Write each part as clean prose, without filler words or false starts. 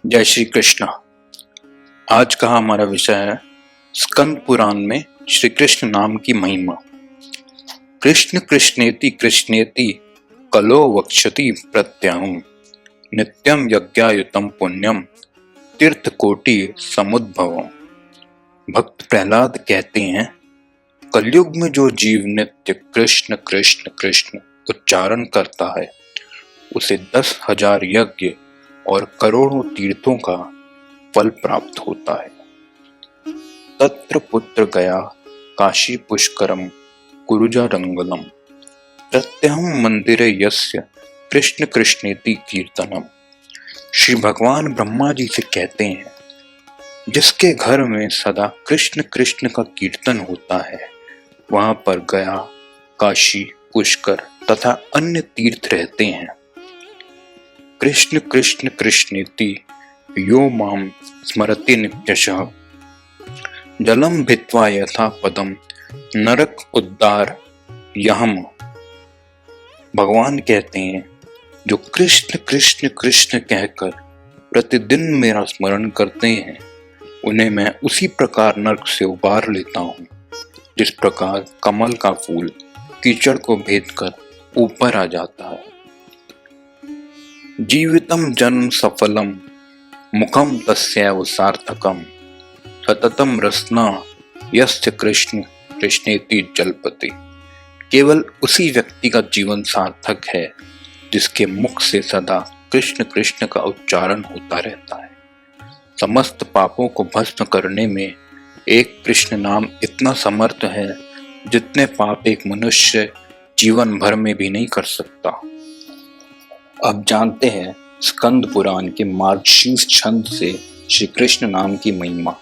जय श्री कृष्ण। आज का हमारा विषय है स्कंद पुराण में श्री कृष्ण नाम की महिमा। कृष्ण कृष्णेति कृष्णेति कलो वक्षति प्रत्यहम् नित्यम यज्ञायुतम पुण्यम तीर्थकोटि समुद्भवम्। भक्त प्रहलाद कहते हैं, कलयुग में जो जीव नित्य कृष्ण कृष्ण कृष्ण उच्चारण करता है उसे 10,000 यज्ञ और करोड़ों तीर्थों का फल प्राप्त होता है। तत्र पुत्र गया काशी पुष्करम कुरुजा रंगलम प्रत्यहं मंदिरे यस्य कृष्ण कृष्णेति कीर्तनम। श्री भगवान ब्रह्मा जी से कहते हैं, जिसके घर में सदा कृष्ण कृष्ण का कीर्तन होता है वहां पर गया, काशी, पुष्कर तथा अन्य तीर्थ रहते हैं। कृष्ण कृष्ण कृष्णेति यो माम स्मरति नित्यशः जलम भित्वा यथा पदम नरक उद्धार यहम। भगवान कहते हैं, जो कृष्ण कृष्ण कृष्ण कहकर प्रतिदिन मेरा स्मरण करते हैं उन्हें मैं उसी प्रकार नरक से उबार लेता हूँ जिस प्रकार कमल का फूल कीचड़ को भेदकर ऊपर आ जाता है। जीवितम जन्म सफलम मुखम तस्यैव सार्थकम सततम रसना यस्य कृष्ण कृष्णेति जल्पति। केवल उसी व्यक्ति का जीवन सार्थक है जिसके मुख से सदा कृष्ण कृष्ण का उच्चारण होता रहता है। समस्त पापों को भस्म करने में एक कृष्ण नाम इतना समर्थ है जितने पाप एक मनुष्य जीवन भर में भी नहीं कर सकता। अब जानते हैं स्कंद पुराण के मार्गशीर्ष छंद से श्री कृष्ण नाम की महिमा।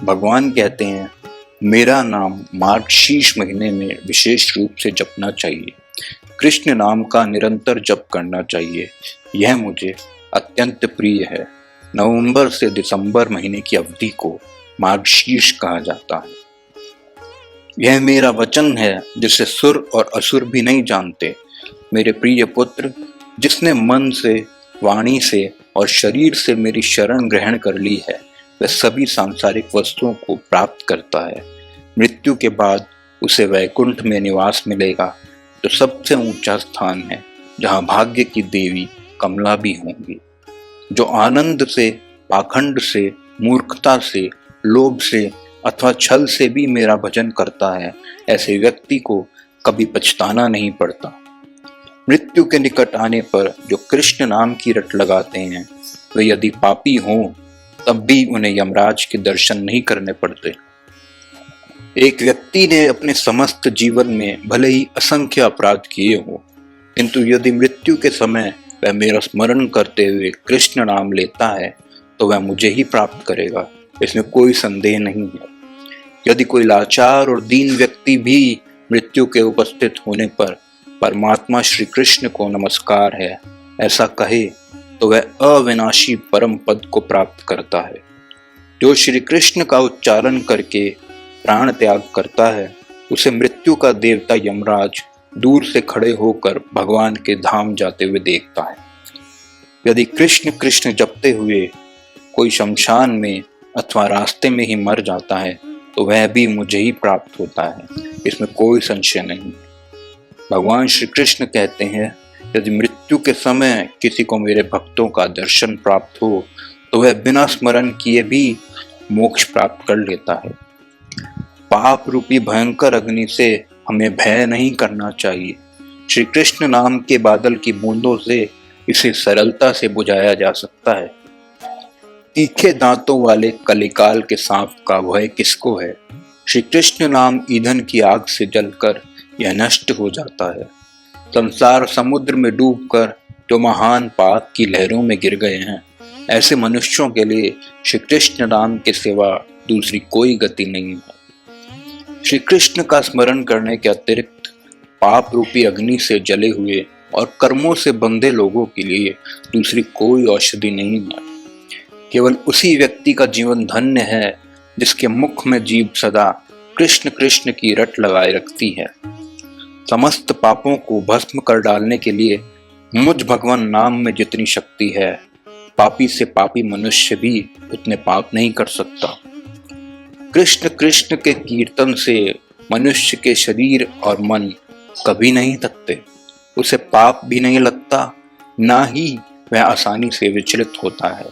भगवान कहते हैं, मेरा नाम मार्गशीर्ष महीने में विशेष रूप से जपना चाहिए। कृष्ण नाम का निरंतर जप करना चाहिए। यह मुझे अत्यंत प्रिय है। नवंबर से दिसंबर महीने की अवधि को मार्गशीर्ष कहा जाता है। यह मेरा वचन है जिसे सुर और असुर भी नहीं जानते। मेरे प्रिय पुत्र, जिसने मन से, वाणी से और शरीर से मेरी शरण ग्रहण कर ली है वह सभी सांसारिक वस्तुओं को प्राप्त करता है। मृत्यु के बाद उसे वैकुंठ में निवास मिलेगा जो सबसे ऊंचा स्थान है, जहां भाग्य की देवी कमला भी होंगी। जो आनंद से, पाखंड से, मूर्खता से, लोभ से अथवा छल से भी मेरा भजन करता है, ऐसे व्यक्ति को कभी पछताना नहीं पड़ता। मृत्यु के निकट आने पर जो कृष्ण नाम की रट लगाते हैं वे यदि पापी हों तब भी उन्हें यमराज के दर्शन नहीं करने पड़ते। एक व्यक्ति ने अपने समस्त जीवन में भले ही असंख्य अपराध किए हों, किंतु यदि मृत्यु के समय वह मेरा स्मरण करते हुए कृष्ण नाम लेता है तो वह मुझे ही प्राप्त करेगा, इसमें कोई संदेह नहीं है। यदि कोई लाचार और दीन व्यक्ति भी मृत्यु के उपस्थित होने पर परमात्मा श्री कृष्ण को नमस्कार है ऐसा कहे तो वह अविनाशी परम पद को प्राप्त करता है। जो श्री कृष्ण का उच्चारण करके प्राण त्याग करता है उसे मृत्यु का देवता यमराज दूर से खड़े होकर भगवान के धाम जाते हुए देखता है। यदि कृष्ण कृष्ण जपते हुए कोई शमशान में अथवा रास्ते में ही मर जाता है तो वह भी मुझे ही प्राप्त होता है, इसमें कोई संशय नहीं। भगवान श्री कृष्ण कहते हैं, यदि मृत्यु के समय किसी को मेरे भक्तों का दर्शन प्राप्त हो तो वह बिना स्मरण किए भी मोक्ष प्राप्त कर लेता है। पाप रूपी भयंकर अग्नि से हमें भय नहीं करना चाहिए। श्री कृष्ण नाम के बादल की बूंदों से इसे सरलता से बुझाया जा सकता है। तीखे दांतों वाले कलिकाल के सांप का भय किसको है? श्री कृष्ण नाम ईंधन की आग से जलकर यह नष्ट हो जाता है। संसार समुद्र में डूबकर जो महान पाप की लहरों में गिर गए हैं, ऐसे मनुष्यों के लिए श्री कृष्ण नाम के सिवा दूसरी कोई गति नहीं है। श्री कृष्ण का स्मरण करने के अतिरिक्त पाप रूपी अग्नि से जले हुए और कर्मों से बंधे लोगों के लिए दूसरी कोई औषधि नहीं है। केवल उसी व्यक्ति का जीवन धन्य है जिसके मुख में जीभ सदा कृष्ण कृष्ण की रट लगाए रखती है। समस्त पापों को भस्म कर डालने के लिए मुझ भगवान नाम में जितनी शक्ति है, पापी से पापी मनुष्य भी उतने पाप नहीं कर सकता। कृष्ण कृष्ण के कीर्तन से मनुष्य के शरीर और मन कभी नहीं थकते, उसे पाप भी नहीं लगता, ना ही वह आसानी से विचलित होता है।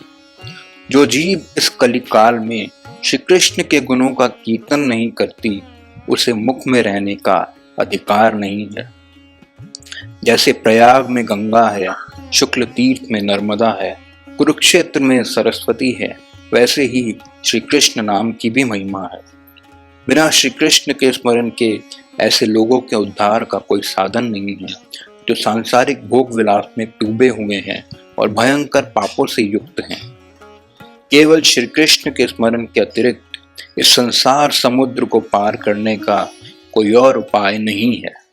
जो जीव इस कलिकाल में श्री कृष्ण के गुणों का कीर्तन नहीं करती, उसे मुख में रहने का अधिकार नहीं है। जैसे प्रयाग में गंगा है, शुक्ल तीर्थ में नर्मदा है, कुरुक्षेत्र में सरस्वती है, वैसे ही श्री कृष्ण नाम की भी महिमा है। बिना श्री कृष्ण के स्मरण के ऐसे लोगों के उद्धार का कोई साधन नहीं है, जो सांसारिक भोग विलास में डूबे हुए हैं और भयंकर पापों से युक्त हैं। केवल श्री कृष्ण के स्मरण के अतिरिक्त इस संसार समुद्र को पार करने का कोई और उपाय नहीं है।